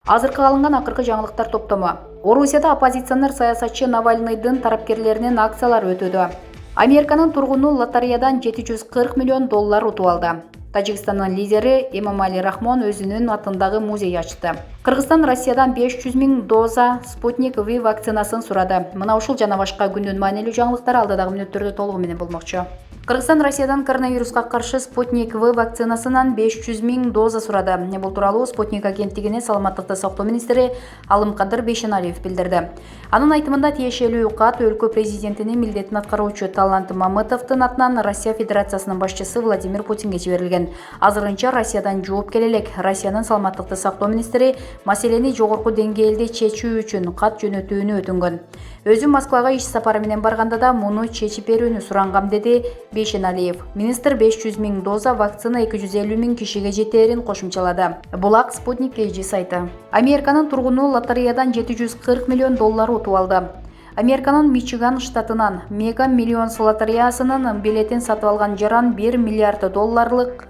Азыркы алынган акыркы жаңылыктар топтому. Орусияда оппозиционер саясатчы Навальныйдын тарапкерлеринин акциялары өтүүдө. Американын тургуну лотереядан $740 миллион утуп алды. Тажикстандын лидери Эмомали Рахмон өзүнүн атындагы музей ачты. Кыргызстан Россиядан 500 000 доза Спутник V вакцинасын сурады. Мына ушул жана башка күндүн маанилүү жаңылыктары алдыдагы мүнөттөрдө толугу менен болмокчу. Кыргызстан Россиядан коронавируска каршы Спутник V вакцинасынан 500 000 доза сурады. Бул тууралуу Спутник агенттигине саламаттыкты сактоо министри Алымкадыр Бейшеналиев билдирди. Анын айтымында тиешелүү кат өлкө президентинин милдетин аткаруучу Талант Мамытовдун атынан Россия Федерациясынын башчысы Владимир Путинге жиберилген. Азырынча Россиядан жооп келе элек. Россиянын саламаттыкты сактоо министри маселени жогорку деңгээлде чечүү үчүн кат жөнөтүүнү өтүнгөн. Өзүм Москвага иш сапары менен барганда да муну чечип берүүнү сурангам, деди Бейшеналиев. Министр 500 000 доза вакцина 250 000 кишиге жетээрин кошумчалады. Бул Спутник KG сайты. Американын тургуну лотереядан $740 миллион утуп алды. Американын Мичиган штатынан Мега Миллионс лотереясынын билетин сатып алган жаран $1 миллиард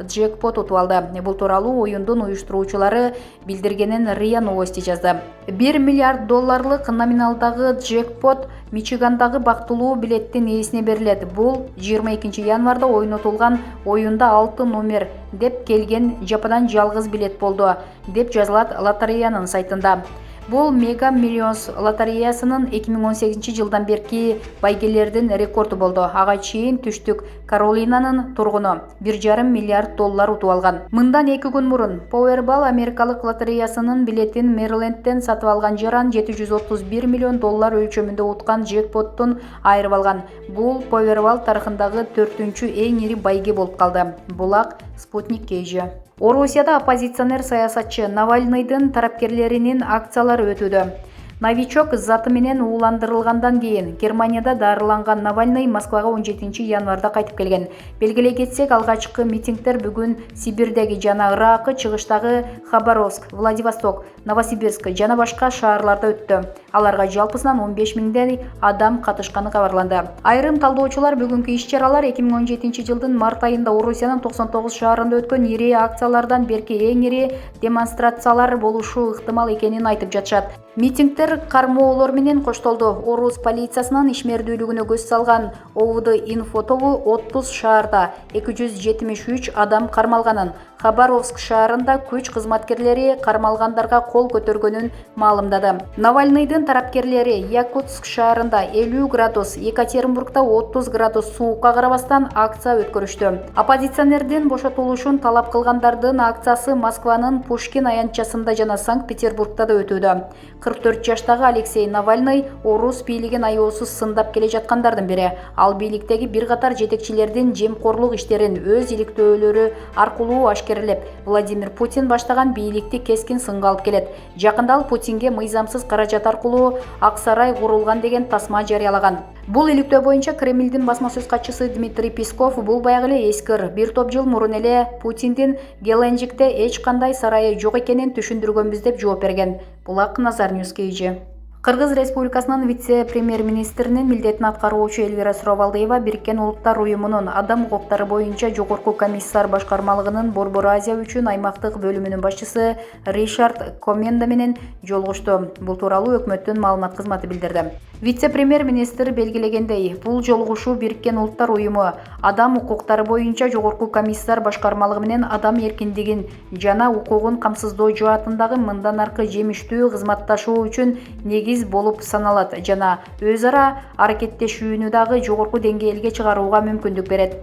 джекпот утуп алды. Бул тууралуу оюндун уюштуруучулары билдиргенин РИА Новости жазды. $1 миллиард номиналдагы джекпот Мичигандагы бактылуу билеттин ээсине берилет. Бул 22 январда ойнотулган оюнда 6 номер деп келген жападан жалгыз билет болду, деп жазылат лотереянын сайтында. Бул Мега Миллионс лотереясынын 2018 жылдан берки байгелердин рекорду болду. Ага чейин Түштүк Каролинанын тургуну $1,5 миллиард утуп алган. Мындан 2 күн мурун Powerball америкалык лотереясынын билетин Мэрилендден сатып алган жаран $731 миллион өлчөмүндө уткан джекпоттун айырып алган. Бул Powerball тарыхындагы 4-чү эң ири байге болуп калды. Булак Спутник KG. Орусияда оппозиционер саясатчы Навальныйдын тарапкерлеринин акциялары өтүүдө. Новичок заты менен ууландырылгандан кийин Германияда дарыланган Навальный Москвага 17 январда кайтып келген. Белгилей кетсек, алгачкы митингдер бүгүн Сибирдеги жана Ыракы, чыгыштагы Хабаровск, Владивосток, Новосибирск жана башка шаарларда өттү. Аларга жалпысынан 15 000 адам катышканы кабарланды. Айрым талдоочулар бүгүнкү иш-чаралар 2017 жылдын март айында Орусиянын 99 шаарында өткөн ири акциялардан берки эң ири демонстрациялар болушу ыктымал экенин айтып жатышат. Митингдер кармоолор менен коштолду. Орус полициясынын ишмердүүлүгүнө көз салган ОВД инфо тобу 30 шаарда 273 адам кармалганын, Хабаровск шаарында күч кызматкерлери кармалгандарга кол көтөргөнүн маалымдады. Навальныйдын тарапкерлери Якутск шаарында 50 градус, Екатеринбургда 30 градус суукка карабастан акция өткөрүштү. Оппозиционердин бошотулушун талап кылгандардын акциясы Москванын Пушкин аянтчасында жана Санкт-Петербургда да өтүүдө. 44 жаштагы Алексей Навальный орус бийлигин аяосуз сындап келе жаткандардын бири. Ал бийликтеги бир катар жетекчилердин жемкорлук иштерин өз иликтөөлөрү аркылуу ашкерлеп, Владимир Путин баштаган бийликти кескин сынга алып келет. Жакында ал Путинге мыйзамсыз каражат аркылуу Ак сарай курулган деген тасма жарыялаган. Бул иликтөө боюнча Кремлдин басма сөз катчысы Дмитрий Песков бул баягы эле эскир. Бир топ жыл мурун эле Путиндин Геленджикте эч кандай сарайы жок экенин түшүндүргөнбүз деп жооп берген. Булак Назар Ньюс KG. Кыргыз Республикасынын вице-премьер-министринин милдетин аткаруучу Эльвира Суровалдиева Бириккен Улуттар уюмунун адам укуктары боюнча жогорку комиссар башкармалыгынын Борбор Азия үчүн аймактык бөлүмүнүн башчысы Ришард Коменда менен жолугушту. Бул тууралуу өкмөттүн маалымат кызматы билдирди. Вице-премьер-министр белгилегендей, бул жолугушуу Бириккен Улуттар уюму адам укуктары боюнча жогорку комиссар башкармалыгы менен адам эркиндигин жана укугун камсыздоо жаатындагы мындан аркы жемиштүү кызматташуу үчүн негиз болуп саналат жана өз ара аракеттешүүнү дагы жогорку деңгээлге чыгарууга мүмкүндүк берет.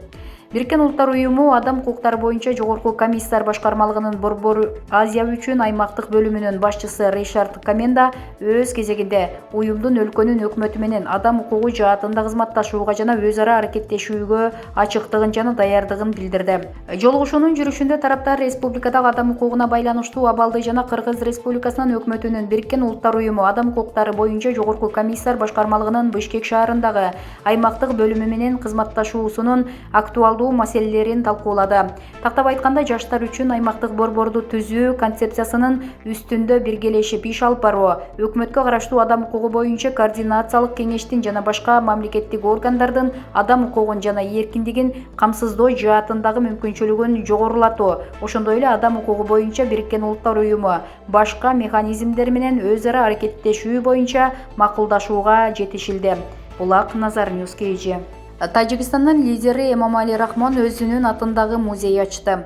Бириккен Улуттар уюму адам укуктары боюнча жогорку комиссар башкармалыгынын Борбор Азия үчүн аймактык бөлүмүнүн башчысы Ришард Коменда өз кезегинде уюмдун өлкөнүн өкмөтү менен адам укугу жаатында кызматташууга жана өз ара аракеттешүүгө ачыктыгын жана даярдыгын билдирди. Жолугушуунун жүрүшүндө тараптар республикадагы адам укугуна байланыштуу абалды жана Кыргыз Республикасынын өкмөтүнүн Бириккен Улуттар уюму адам укуктары боюнча жогорку комиссар башкармалыгынын Бишкек шаарындагы аймактык бөлүмү менен кызматташуусунун актуалдуу алуу маселелерин талкуулады. Тактап айтканда, жаштар үчүн аймактык борборду түзүү концепциясынын үстүндө биргелешип иш алып баруу, өкмөткө караштуу адам укугу боюнча координациялык кеңештин жана башка мамлекеттик органдардын адам укугун жана эркиндигин камсыздоо жаатындагы мүмкүнчүлүгүн жогорулатуу, ошондой эле адам укугу боюнча Бириккен Улуттар уюму башка механизмдер менен өз ара аракеттешүү боюнча макулдашууга жетишилди. Булак Назар Ньюс KG. Тажикстандын лидери Эмомали Рахмон өзүнүн атындагы музей ачты.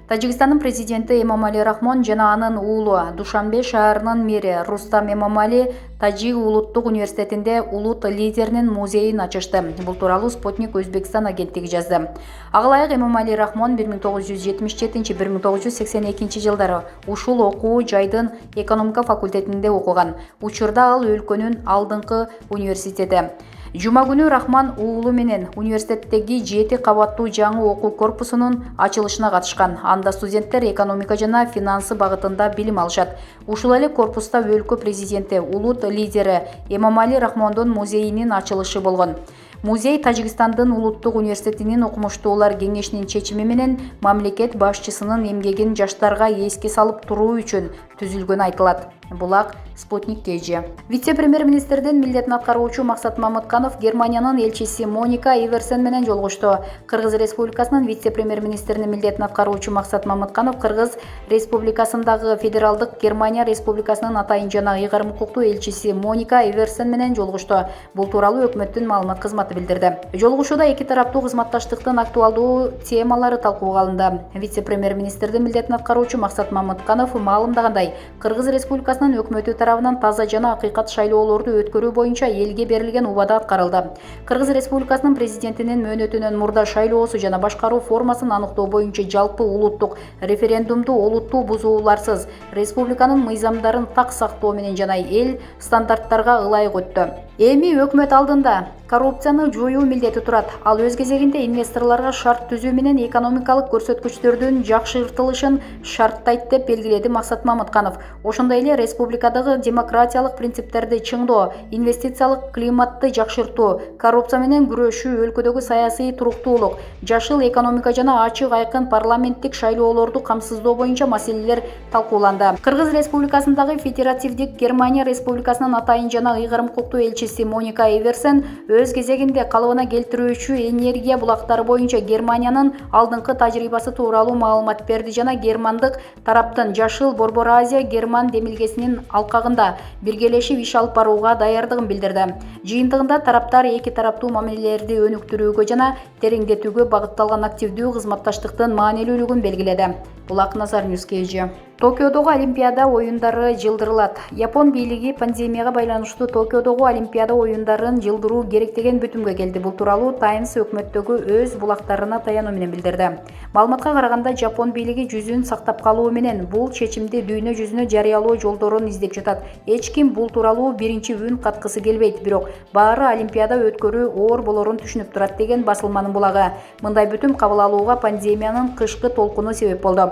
Тажикстандын президенти Эмомали Рахмон жана анын уулу Душанбе шаарынын мэри Рустам Эмомали Тажик улуттук университетинде улут лидеринин музейин ачышты. Бул тууралуу Спутник Өзбекстан агенттиги жазды. Ага ылайык Эмомали Рахмон 1977-1982 жылдары ушул окуу жайдын экономика факультетинде окуган. Учурда ал өлкөнүн алдыңкы университети. Жума күнү Рахман уулу менен университеттеги 7 кабаттуу жаңы окуу корпусунун ачылышына катышкан. Анда студенттер экономика жана финансы багытында билим алышат. Ушул эле корпуста өлкө президенти, улут лидери Эмомали Рахмондун музейинин ачылышы болгон. Музей Тажикстандын улуттук университетинин окумуштуулар кеңешинин чечими менен мамлекет башчысынын эмгегин жаштарга эске салып туруу үчүн түзүлгөнү айтылат. Булак Спутник KG. Вице-премьер-министрдин милдетин аткаруучу Максат Мамытканов Германиянын элчиси Моника Иверсен менен жолугушту. Кыргыз Республикасынын вице-премьер-министринин милдетин аткаруучу Максат Мамытканов Кыргыз Республикасындагы Федералдык Германия Республикасынын атайын жана ыйгарым укуктуу элчиси Моника Иверсен менен жолугушту. Бул тууралуу өкмөттүн маалымат кызматы билдирди. Жолугушууда эки тараптуу кызматташтыктын актуалдуу темалары талкууга алынды. Вице-премьер-министрдин милдетин аткаруучу Максат Мамытканов маалымдагандай, Кыргыз Республикасынын өкмөтү тарабынан таза жана акыйкат шайлоолорду өткөрүү боюнча элге берилген убада аткарылды. Кыргыз Республикасынын президентинин мөөнөтүнөн мурда шайлоосу жана башкаруу формасын аныктоо боюнча жалпы улуттук референдумду олуттуу бузууларсыз республиканын мыйзамдарын так сактоо менен жана эл стандарттарга ылайык өттү. Эми өкмөт алдында коррупцияны жоюу милдети турат. Ал өз кезегинде инвесторлорго шарт түзүү менен экономикалык көрсөткүчтөрдүн жакшыртылышын шарттайт деп белгиледи Максат Мамытканов. Ошондой эле республикадагы демократиялык принциптерди чыңдоо, инвестициялык климатты жакшыртуу, коррупция менен күрөшүү, өлкөдөгү саясий туруктуулук, жашыл экономика жана ачык айкын парламенттик шайлоолорду камсыздоо боюнча маселелер талкууланды. Кыргыз Республикасындагы Федеративдик Германия Республикасынын атайын жана ыйгарым укуктуу элчиси Моника Иверсен өз кезегинде калыбына келтирүүчү энергия булактары боюнча Германиянын алдыңкы тажрыйбасы тууралуу маалымат берди жана германдык тараптын Жашыл Борбор Азия Герман демилгесинин алкагында биргелешип иш алып барууга даярдыгын билдирди. Жыйынтыгында тараптар эки тараптуу мамилелерди өнүктүрүүгө жана тереңдетүүгө багытталган активдүү кызматташтыктын маанилүүлүгүн белгиледи. Булак Назар Ньюс KG. Токиодогу Олимпиада оюндары жылдырылат. Япон бийлиги пандемияга байланыштуу Токиодогу Олимпиада оюндарын жылдыруу керек деген бүтүмгө келди. Бул тууралуу Times өкмөттөгү өз булактарына таянуу менен билдирди. Маалыматка караганда, Жапон бийлиги жүзүн сактап калуу менен бул чечимди дүйнө жүзүнө жарыялоо жолдорун издеп жатат. Эч ким бул тууралуу биринчи үн каткысы келбейт, бирок баары Олимпиада өткөрүү оор болорун түшүнүп турат деген басылманын булагы. Мындай бүтүм кабыл алууга пандемиянын кышкы толкуну себеп болду.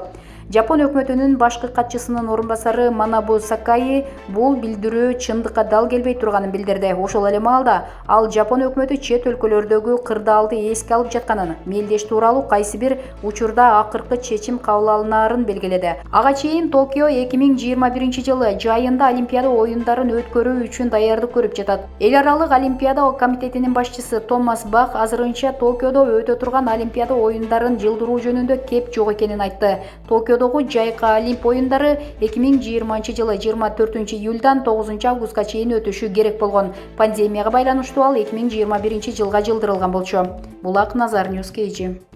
Жапон өкмөтүнүн башкы катчысынын орун басары Манабу Сакаи бул билдирүү чындыкка дал келбей турганын билдирди. Ошол эле маалда ал Жапон өкмөтү чет өлкөлөрдөгү кырдаалды эске алып жатканын, мелдеш тууралуу кайсы бир учурда акыркы чечим кабыл алынаарын белгиледи. Ага чейин Токио 2021 жылы жайында Олимпиада оюндарын өткөрүү үчүн даярдык көрүп жатат. Эл аралык Олимпиада комитетинин башчысы Томас Бах азырынча Токиодо өтө турган Олимпиада оюндарын жылдыруу жөнүндө кеп жок экенин айтты. Токиодогу жайкы Олимп оюндары 2020 жылы 24 июлдан 9 августка чейин өтүшү керек болгон. Пандемияга байланыштуу ал 2021 жылга жылдырылган болчу. Булак Назар Ньюс KG.